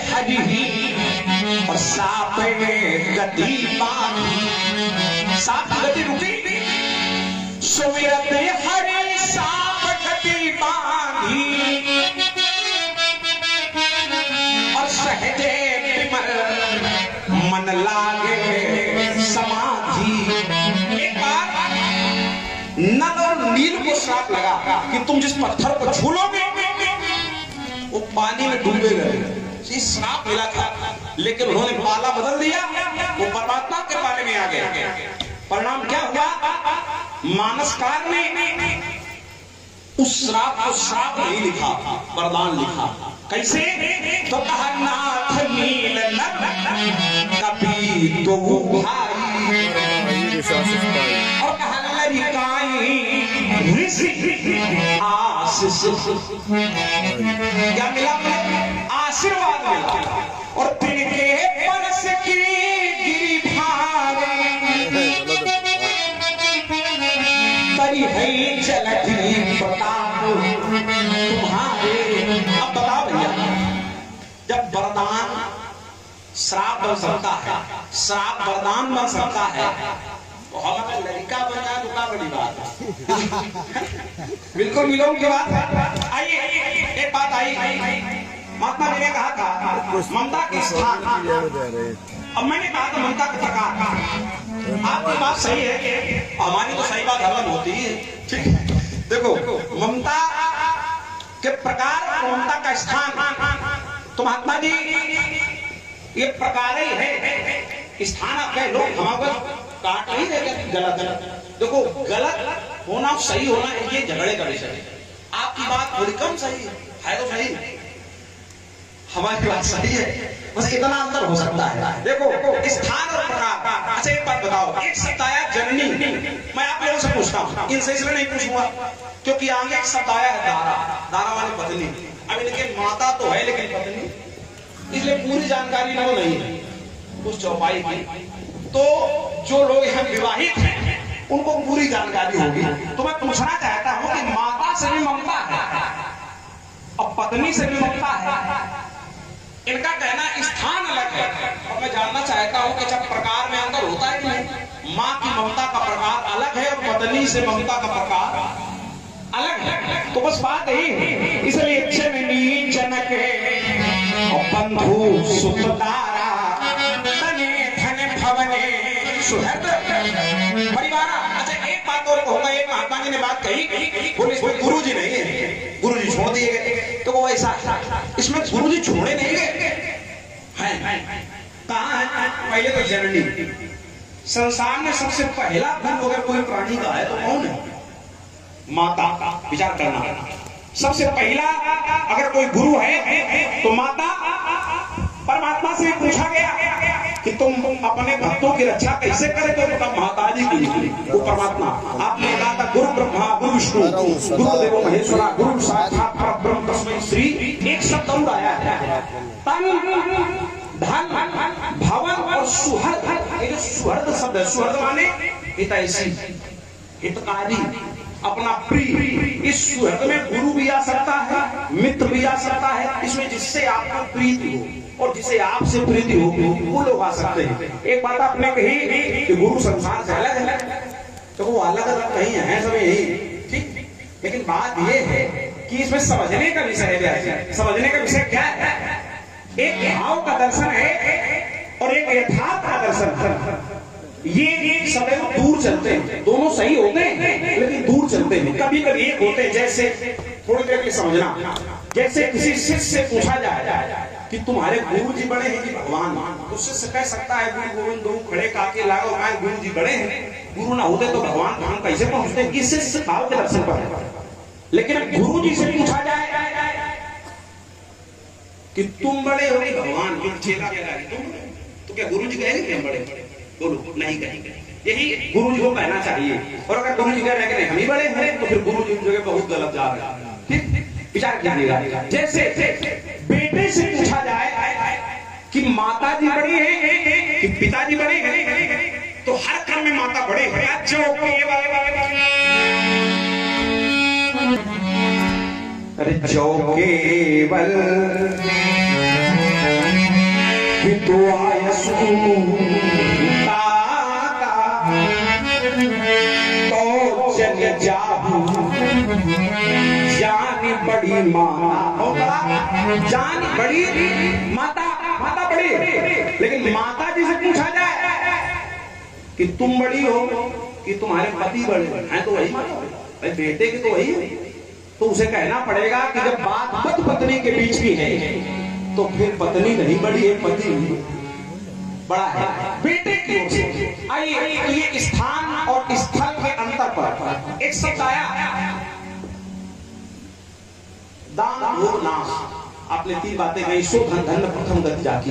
हरि और साप में गति बांधी, साप गति रुकी, सुमिरत हरि साप गति बांधी और सहजे विमल मन लागे समाधि। एक बार नल और नील को श्राप लगा कि तुम जिस पत्थर को छूलोगे वो पानी में डूबे गए। श्राप मिला था, लेकिन उन्होंने पाला बदल दिया, वो परमात्मा के पाले में आ गए। परिणाम क्या हुआ? मानसकार ने उस श्राप को श्राप नहीं लिखा, वरदान लिखा। कैसे? तो कहा नाथ नील नर कपि दो भाई, और कहा लरिकाई ऋषि आशीष। क्या मिला? आशीर्वाद मिला। और तिनके परस की गिरी भारे तरी है जलधि प्रताप तुम्हारे। अब बताओ भैया, जब वरदान श्राप बन सकता है, श्राप वरदान बन सकता है, तो हमारा लड़का बन जाए तो क्या बड़ी बात है। बिल्कुल मिलों की बात है। आइए एक बात आई, महात्मा जी ने कहा था ममता के स्थान, अब मैंने कहा था ममता का प्रकार। आपकी बात सही है, हमारी तो सही बात अलग होती है। ठीक है, देखो ममता के प्रकार, ममता का स्थान, तो महात्मा जी ये प्रकार ही है। स्थान आप कह लो, हमारे काट नहीं देगा गलत। देखो गलत होना सही होना ये झगड़े का विषय है। आपकी बात थोड़ी कम सही है तो सही, हमारी बात सही है, बस इतना अंतर हो सकता है। देखो स्थान और प्रकार। अच्छा एक बात बताओ, एक शब्द आया जननी, मैं आप लोगों से पूछता हूँ, इनसे इसलिए नहीं पूछूंगा क्योंकि आगे एक शब्द आया है दारा, दारा वाली पत्नी। अब इनके माता तो है लेकिन पत्नी, इसलिए पूरी जानकारी न नहीं है उस चौपाई की। तो जो लोग यहाँ विवाहित हैं उनको पूरी जानकारी होगी। तो मैं पूछना चाहता हूँ कि माता से भी ममता है और पत्नी से भी ममता है, इनका कहना स्थान अलग है। और मैं जानना चाहता हूँ कि जब प्रकार में अंतर होता है कि नहीं? माँ की ममता का प्रकार अलग है और पत्नी से ममता का प्रकार अलग है। तो बस बात यही है, इसलिए जननी जनक और बंधु सुखदारा तने धन भवने सुहृद परिवार। अच्छा एक बात और कहूंगा, एक महात्मा जी ने बात कही, बोले गुरु जी नहीं है, गुरु जी छोड़ दिए गए। तो वो ऐसा, इसमें गुरु जी छोड़े नहीं गए हैं। कहाँ है? पहले तो जननी, संसार में सबसे पहला गुरु अगर कोई प्राणी का है तो कौन है? माता। विचार करना, सबसे पहला अगर कोई गुरु है तो माता। परमात्मा से पूछा गया कि तुम अपने भक्तों की रक्षा कैसे करे, तो माता जी की, वो परमात्मा। आपने कहा था गुरु ब्रह्मा गुरु विष्णु गुरुदेव महेश्वरा गुरु साक्षात परब्रह्म तस्मै श्री। एक शब्द और आया है, तन धन भवन और सुहृद। ये जो सुहृद शब्द है, सुहृद माने हितैषी, हितकारी, अपना प्रिय। इस सुहृद में गुरु भी आ सकता है, मित्र भी आ सकता है, इसमें जिससे आपको प्रीति हो और जिसे आपसे प्रीति हो वो लोग आ सकते हैं। एक बात आपने कही कि गुरु संसार से अलग है, तो वो अलग अलग कहीं है सब यही, ठीक। लेकिन बात ये है कि इसमें समझने का विषय है। समझने का विषय क्या है? एक भाव का दर्शन है और एक यथार्थ का दर्शन है। ये सदैव दूर चलते हैं, दोनों सही होते हैं लेकिन दूर चलते हैं। कभी कभी एक होते हैं, जैसे थोड़ी देर के समझना, जैसे किसी शिष्य से पूछा जाए कि तुम्हारे गुरु जी बड़े हैं कि भगवान, तो शिष्य कह सकता है गुरु गोविंद दो खड़े काके लागो, गुरु जी बड़े हैं, गुरु ना होते तो भगवान हम कैसे पहुंचते हैं? किस शिष्य भाव के दर्शन पर है। लेकिन गुरु जी से पूछा जाए कि तुम बड़े हो भगवान, तुम तो क्या गुरु जी कहेंगे कि हम बड़े? बोलो नहीं कहेंगे। यही गुरु जी को कहना चाहिए। और अगर गुरु जी कह रहे हैं हम ही बड़े हैं तो फिर गुरु जी की जगह बहुत गलत जा रहे हैं। ठीक, विचार कीजिएगा। जैसे बेटे से पूछा जाए कि माता जी बड़ी है कि पिताजी बड़े हैं, तो हर क्रम में माता बड़े हैं। अरे जो केवल तो आयसू तो जग जाहू जान बड़ी माता, जान बड़ी माता, माता बड़ी। लेकिन माता जी से पूछा जाए कि तुम बड़ी हो कि तुम्हारे पति बड़े हैं, तो वही माता भाई, बेटे की तो वही है। तो उसे कहना पड़ेगा कि जब बात पति पत्नी के बीच की है तो फिर पत्नी नहीं बड़ी है, पति बड़ा है बेटे की ओर से। आइए तो ये स्थान और स्थल के अंतर पर एक शब्द आया, दान भोग नाश। आपने 3 बातें कही, सो धन धन प्रथम गति जाकी।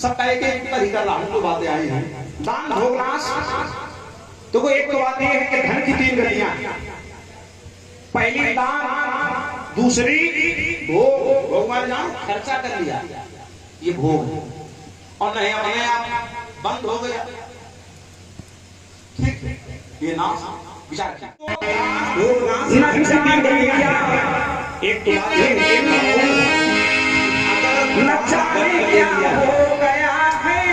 सबका एक एक तरीका लाहू जो बातें आई हैं। दान भोग नाश, तो कोई एक तो बात यह है कि धन की 3 गतियां, पहली दान, दूसरी भोग। भोग मारे जान खर्चा कर लिया, ये भोग। और नहीं अपने आप बंद हो गया, ठीक, ये नाश विचार किया। भोग नाश एक तो बात है, न जाने क्या हो गया है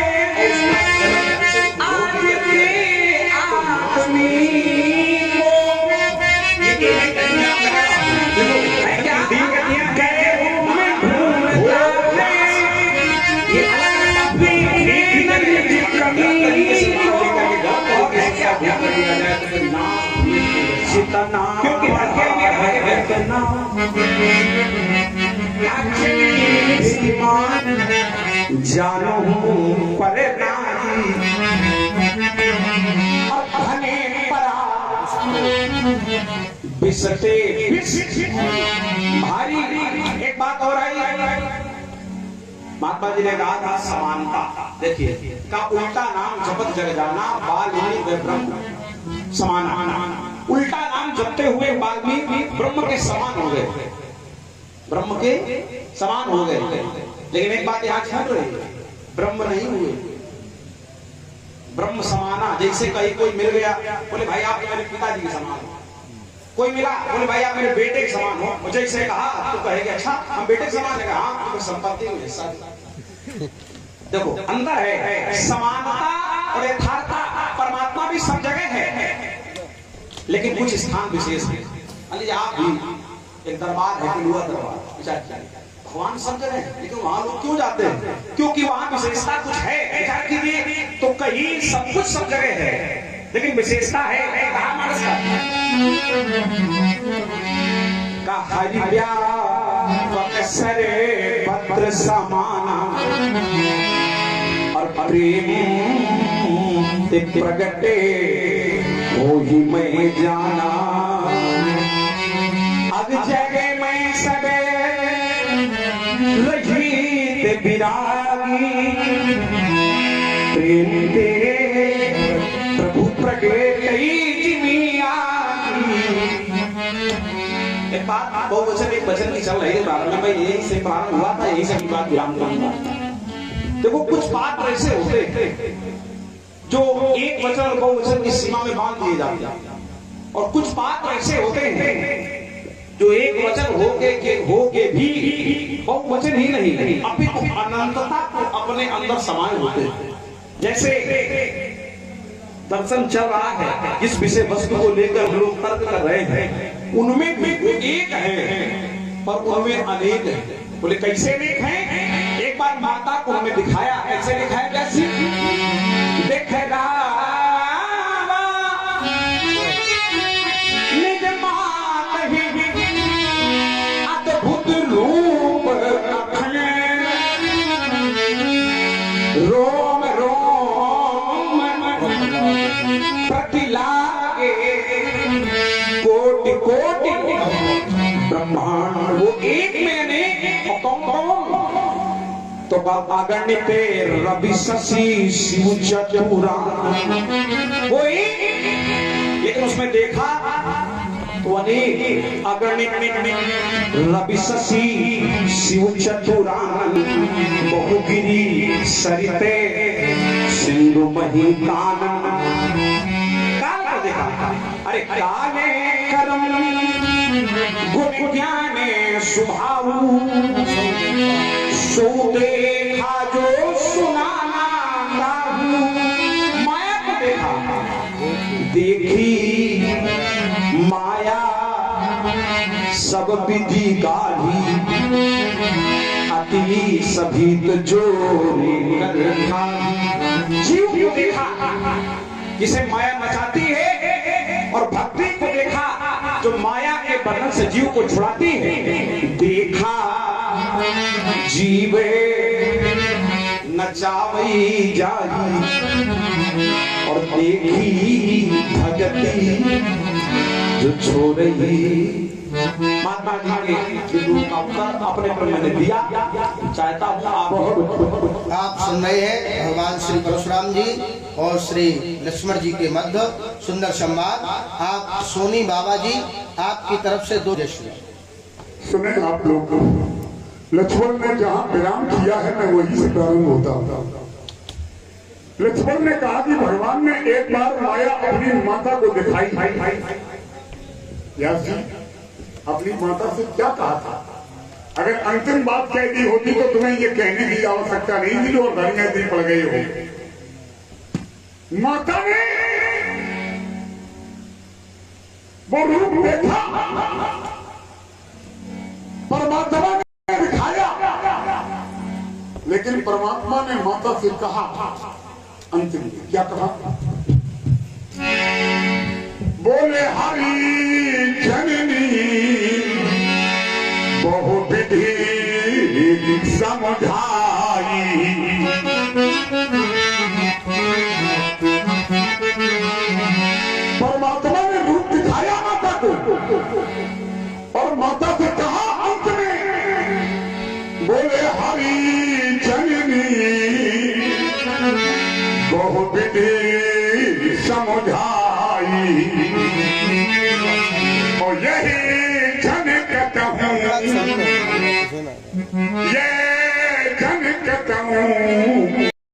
जानो हूँ परे नारी और धने परा बिसते भारी। एक बात और आई, महात्मा जी ने कहा था समानता। देखिए का उल्टा नाम जपत जग जाना, बाल्मीकि ब्रह्म समान। उल्टा नाम जपते हुए वाल्मीकि ब्रह्म के समान हो गए, ब्रह्म के समान हो गए। लेकिन एक बात यहाँ छूट रही, ब्रह्म नहीं हुए, ब्रह्म समाना। जैसे कहीं कोई मिल गया, बोले भाई आप मेरे पिताजी के समान हो। कोई मिला, बोले भाई आप मेरे बेटे के समान हो। जैसे कहा तो कहेगा अच्छा हम बेटे के समान है, हाँ संपत्ति में हिस्सा। देखो अंतर है, समानता और यथार्थता परमात्मा भी सब जगह है, लेकिन कुछ स्थान विशेष है। आप भी एक दरबार है, किलुआ दरबार, विचार कीजिए, भगवान सब जगह है, लेकिन वहां लोग क्यों जाते हैं? क्योंकि वहां विशेषता कुछ है। विचार कीजिए, तो कहीं सब कुछ सब जगह है, लेकिन विशेषता है कहाँ मानस का हरिया सरे पत्र समाना और प्रेम ते प्रगटे हो ही मैं जाना। अब जगह में सबे रही विरागी प्रेम ते प्रभु प्रगटे बहुवचन एक वचन की चल रही है प्रारंभ में, यही से प्रारंभ हुआ था, यही से बात विराम करूंगा। देखो कुछ पात्र ऐसे होते जो एक वचन और बहुवचन की सीमा में बांध दिए जाते हैं, और कुछ पात्र ऐसे होते हैं जो एक वचन होके भी बहुवचन ही नहीं, अपितु अनंतता को अपने अंदर समाये होते हैं। जैसे दर्शन चल रहा है, जिस विषय वस्तु को लेकर लोग तर्क कर रहे हैं, उनमें भी एक है पर उनमें अनेक है। बोले कैसे अनेक है? एक बार माता को हमें दिखाया, कैसे दिखाया? कैसे देख निज मात ही अद्भुत रूप रोम रोम प्रतिलागे कोटि कोटि ब्रह्मांड, वो एक में अनेक कौन तो अगणित रवि शशि शिव चतुरा, वो एक, लेकिन उसमें देखा तो अनेक अगणित रवि शशि शिव चतुरा बहुगिरी सरिते सिंधु मही कानन। काल को देखा, अरे काले करम गुण ज्ञाने स्वभाव सो देखा विधि गाढ़ी अति सभीत जोरी देखा। जीव को देखा जिसे माया नचाती है, और भक्ति को देखा जो माया के बंधन से जीव को छुड़ाती है। देखा जीवे नचावई जाई और देखी भगती जो छोड़ई। महात्मा जी के गुरु का उत्तर अपने पर मैंने दिया, चाहता हूँ आप सुन रहे हैं भगवान श्री परशुराम जी और श्री लक्ष्मण जी के मध्य सुंदर संवाद। आप सोनी बाबा जी आपकी तरफ से 2 जश्न सुने आप लोग। लक्ष्मण ने जहाँ विराम किया है मैं वही से प्रारंभ होता हूँ। लक्ष्मण ने कहा कि भगवान ने एक बार माया अपनी माता को दिखाई। व्यास जी अपनी माता से क्या कहा था? अगर अंतिम बात कह दी होती तो तुम्हें ये कहने की आवश्यकता नहीं थी और घर में दिन पड़ गए हो। माता ने वो रूप देखा, परमात्मा ने दिखाया, लेकिन परमात्मा ने माता से कहा अंतिम क्या कहा? बोले हरि जननी बहु विधि समझाई। परमात्मा ने रूप दिखाया माता को और माता से कहा अंत में, बोले हरि जननी बहु विधि समझाई। और यही जन कहता हूँ ये